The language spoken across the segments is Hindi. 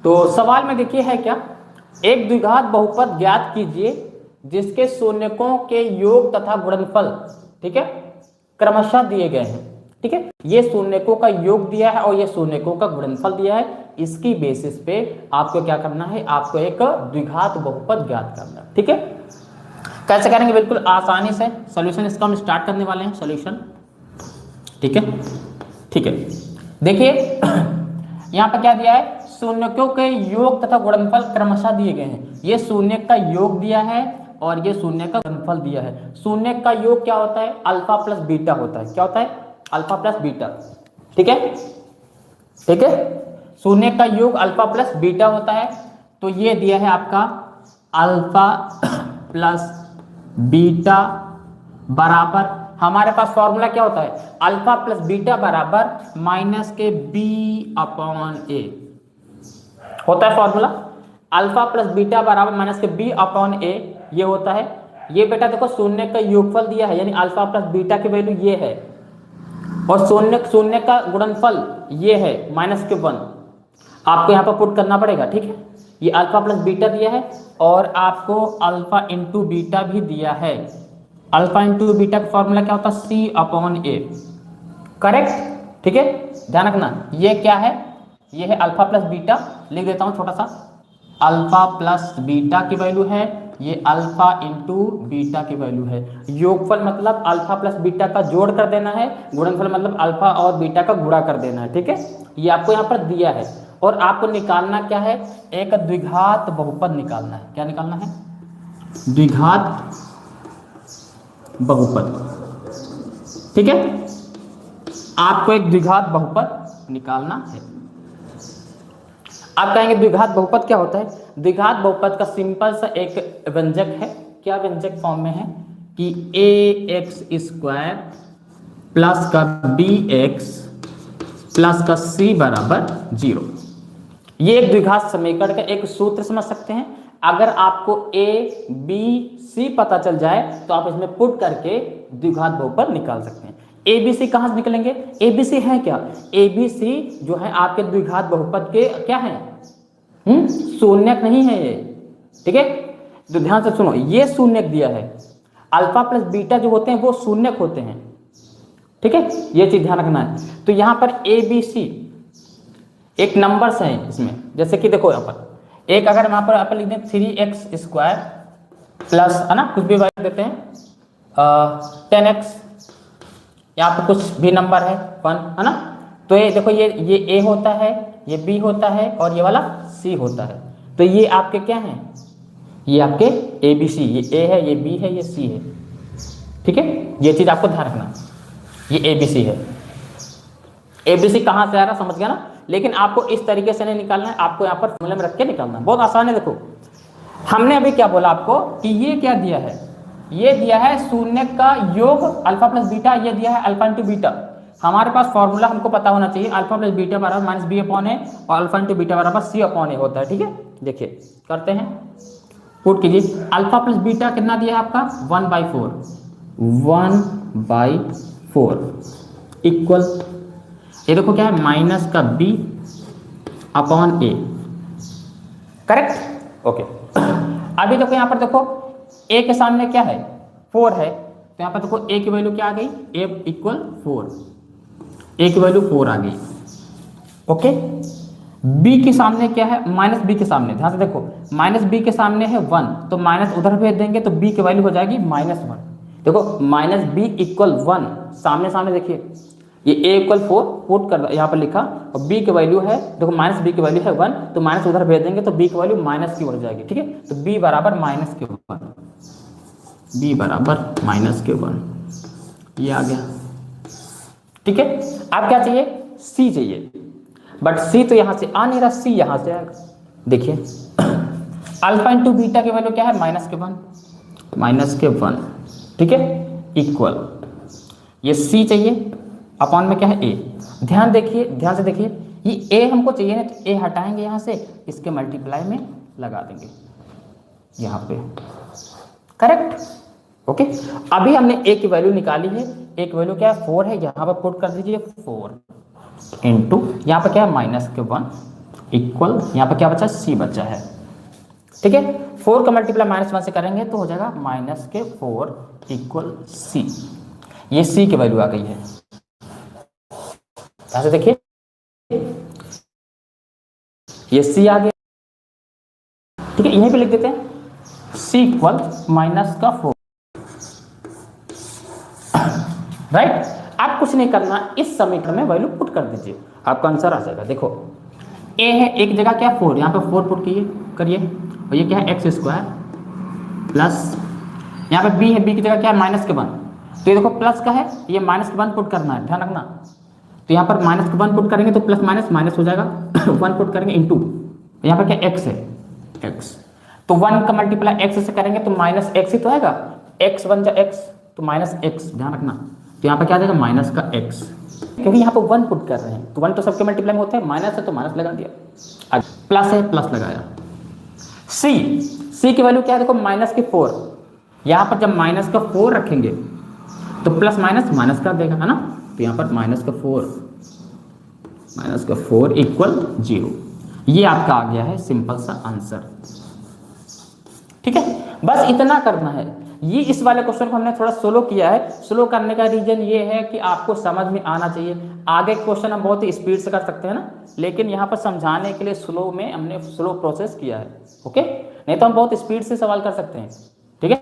तो सवाल में देखिए है क्या, एक द्विघात बहुपद ज्ञात कीजिए जिसके शून्यकों के योग तथा गुणनफल, ठीक है, क्रमशः दिए गए हैं। ठीक है, ये शून्यकों का योग दिया है और ये शून्यकों का गुणनफल दिया है। इसकी बेसिस पे आपको क्या करना है, आपको एक द्विघात बहुपद ज्ञात करना है। ठीक है, कैसे करेंगे, बिल्कुल आसानी से सॉल्यूशन इसका हम स्टार्ट करने वाले हैं सॉल्यूशन। ठीक है, ठीक है, देखिए यहाँ पर क्या दिया है, शून्यकों के योग तथा गुणनफल क्रमशः दिए गए हैं। ये शून्य का योग दिया है और ये शून्य का गुणनफल दिया है। शून्य का योग क्या होता है, अल्फा प्लस बीटा होता है। क्या होता है, अल्फा प्लस बीटा। ठीक है, ठीक है, शून्य का योग अल्फा प्लस बीटा होता है। तो ये दिया है आपका अल्फा प्लस बीटा बराबर, हमारे पास फॉर्मूला क्या होता है, अल्फा प्लस बीटा बराबर माइनस के बी अपॉन ए होता है फॉर्मूला। अल्फा प्लस बीटा बराबर माइनस के बी अपॉन ए ये होता है। ये बेटा देखो शून्य का योगफल दिया है, यानी अल्फा प्लस बीटा की वैल्यू ये है, और शून्य का गुणनफल ये है माइनस के 1। आपको यहाँ पर पुट करना पड़ेगा। ठीक है, ये अल्फा प्लस बीटा दिया है और आपको अल्फा इंटू बीटा भी दिया है। अल्फा इंटू बीटा का फॉर्मूला क्या होता है, सी अपॉन ए। करेक्ट। ठीक है, ध्यान रखना ये क्या है, ये है अल्फा प्लस बीटा। लिख देता हूं छोटा सा, अल्फा प्लस बीटा की वैल्यू है, ये अल्फा इंटू बीटा की वैल्यू है। योगफल मतलब अल्फा प्लस बीटा का जोड़ कर देना है, गुणनफल मतलब अल्फा और बीटा का गुणा कर देना है। ठीक है, ये आपको यहाँ पर दिया है और आपको निकालना क्या है, एक द्विघात बहुपद निकालना है। क्या निकालना है, द्विघात बहुपद। ठीक है, आपको एक द्विघात बहुपद निकालना है। आप कहेंगे द्विघात बहुपद क्या होता है, द्विघात बहुपद का सिंपल सा एक व्यंजक है। क्या व्यंजक फॉर्म में है कि ए एक्स स्क्वायर प्लस का बी एक्स प्लस का सी बराबर 0। ये एक द्विघात समीकरण का एक सूत्र समझ सकते हैं। अगर आपको ए बी सी पता चल जाए तो आप इसमें पुट करके द्विघात बहुपद निकाल सकते हैं। ए बी सी कहां से निकलेंगे, ए बी सी है क्या, ए बी सी जो है आपके द्विघात बहुपद के क्या है, शून्यक नहीं है ये। ठीक है, तो ध्यान से सुनो, ये शून्यक दिया है। अल्फा प्लस बीटा जो होते हैं वो शून्यक होते हैं। ठीक है, ये चीज ध्यान रखना है। तो यहां पर ए बी सी एक नंबर्स हैं इसमें, जैसे कि देखो यहाँ पर एक, अगर यहाँ पर आप लिख दें 3x स्क्वायर प्लस, है ना, कुछ भी वैल्यू देते हैं 10x, यहाँ पर कुछ भी नंबर है 1, है ना। तो ये देखो ये a होता है, ये b होता है और ये वाला c होता है। तो ये आपके क्या हैं, ये आपके a b c, ये a है, ये b है, ये c है। ठीक है, ये चीज आपको ध्यान रखना, ये a b c है। a b c कहाँ से आ रहा समझ गया ना। लेकिन आपको इस तरीके से नहीं निकालना है, आपको यहाँ पर फॉर्मूले में रख के निकालना है। बहुत आसान है। देखो हमने अभी क्या बोला आपको कि ये क्या दिया है, ये दिया है शून्य का योग अल्फा प्लस बीटा, ये दिया है अल्फा इंटू बीटा। हमारे पास फॉर्मूला हमको पता होना चाहिए, अल्फा प्लस बीटा बराबर माइनस बी अपॉन ए और अल्फा इंटू बीटा बराबर सी अपॉन ए होता है। ठीक है, देखिए करते हैं, पुट कीजिए। अल्फा प्लस बीटा कितना दिया है आपका 1/4, 1/4 इक्वल, ये देखो क्या है, माइनस का B upon A. Correct, okay. अभी देखो यहाँ पर देखो ए के सामने क्या है, 4 है, तो यहाँ पर देखो ए की वैल्यू क्या आ गई, ए इक्वल 4, ए की वैल्यू 4 आ गई। ओके, बी के सामने क्या है, माइनस बी के सामने, ध्यान से देखो माइनस बी के सामने है 1, तो माइनस उधर भेज देंगे तो बी की वैल्यू हो जाएगी -1। देखो माइनस बी इक्वल 1, सामने सामने देखिए, ये a इक्वल 4 पुट कर यहाँ पर लिखा और b की वैल्यू है, देखो माइनस b की वैल्यू है 1, तो माइनस उधर भेज देंगे तो b की वैल्यू माइनस की हो जाएगी। ठीक है, तो b बराबर माइनस के 1, b बराबर माइनस के 1, ये आ गया। ठीक है, अब क्या चाहिए, c चाहिए, बट c तो यहाँ से आ नहीं रहा, c यहाँ से आएगा। देखिए अल्फा इंटू बीटा की वैल्यू क्या है, माइनस के 1। ठीक है, इक्वल, ये c चाहिए, अपॉन में क्या है a। ध्यान देखिए, ध्यान से देखिए, ये a हमको चाहिए ना, तो a हटाएंगे यहाँ से, इसके मल्टीप्लाई में लगा देंगे यहाँ पे। Correct, okay. अभी हमने a की वैल्यू निकाली है, a की वैल्यू क्या है 4 है, यहाँ पर पुट कर दीजिए 4 इंटू यहाँ पर क्या है -1 इक्वल, यहाँ पर क्या बचा, सी बचा है। ठीक है, 4 का मल्टीप्लाई -1 से करेंगे तो हो जाएगा -4 इक्वल सी। ये सी की वैल्यू आ गई है। ऐसे देखिए ये सी आ गया। ठीक है, यहीं पे लिख देते हैं सी इक्वल -4। राइट, आप कुछ नहीं करना, इस समीकरण में वैल्यू पुट कर दीजिए, आपका आंसर आ जाएगा। देखो ए है, एक जगह क्या 4, यहाँ पे 4 पुट करिए, और ये क्या है x² प्लस, यहाँ पे b है, b की जगह क्या है -1, तो ये देखो प्लस का है, ये -1 पुट करना है, ध्यान रखना। तो यहाँ पर -1 पुट करेंगे तो प्लस माइनस हो जाएगा 1 पुट करेंगे इंटू, यहाँ पर क्या x है, x, तो 1 का मल्टीप्लाई x से करेंगे तो -x ही तो आएगा, x 1 जा x तो -x, ध्यान रखना। तो यहाँ पर क्या आ जाएगा माइनस का x, क्योंकि यहाँ पे 1 पुट कर रहे हैं, तो 1 तो सबके मल्टीप्लाई में होता है, माइनस है तो माइनस लगा दिया, प्लस है प्लस लगाया। c की वैल्यू क्या है, देखो -4, यहाँ पर जब -4 रखेंगे तो प्लस माइनस कर देगा, है ना। तो यहाँ पर -4 इक्वल 0, ये आपका आ गया है सिंपल सा आंसर। ठीक है, बस इतना करना है। ये इस वाले क्वेश्चन को हमने थोड़ा स्लो किया है। स्लो करने का रीजन ये है कि आपको समझ में आना चाहिए। आगे क्वेश्चन हम बहुत ही स्पीड से कर सकते हैं ना, लेकिन यहाँ पर समझाने के लिए स्लो में हमने स्लो प्रोसेस किया है। ओके, नहीं तो हम बहुत स्पीड से सवाल कर सकते हैं। ठीक है,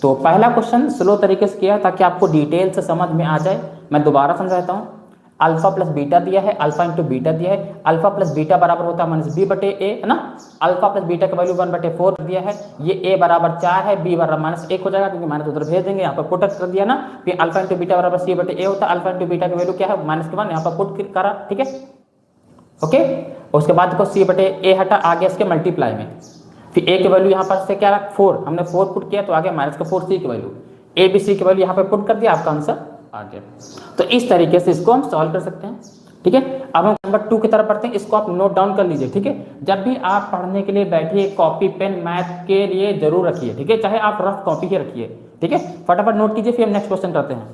तो पहला क्वेश्चन स्लो तरीके से किया ताकि आपको डिटेल से समझ में आ जाए। मैं दोबारा समझाता हूँ। अल्फा प्लस बीटा दिया है, अल्फा इंटू बीटा दिया है, अल्फा प्लस बीटा बराबर होता है -b/a, है ना। अल्फा प्लस बीटा का वैल्यू 1/4 दिया है, ये a बराबर 4 है, b बराबर -1 हो जाएगा, क्योंकि माइनस उधर भेज देंगे, यहाँ पर पुट कर दिया ना। फिर अल्फा इंटू बीटा बराबर c/a होता है, अल्फा इंटू बीटा की वैल्यू क्या है -1, यहाँ पर पुट करा। ठीक है, ओके, उसके बाद देखो c/a हटा, आ गया इसके मल्टीप्लाई में, फिर a की वैल्यू यहाँ पर से क्या रहा 4, हमने 4 पुट किया तो आ गया -4 c की वैल्यू, a b c की वैल्यू यहाँ पर पुट कर दिया, आपका आंसर आ गया। तो इस तरीके से इसको हम सॉल्व कर सकते हैं। ठीक है, अब हम नंबर 2 की तरफ पढ़ते हैं। इसको आप नोट डाउन कर लीजिए। ठीक है, जब भी आप पढ़ने के लिए बैठिए कॉपी पेन मैथ के लिए जरूर रखिए। ठीक है, चाहे आप रफ कॉपी ही रखिए। ठीक है, फटाफट नोट कीजिए, फिर हम नेक्स्ट क्वेश्चन करते हैं।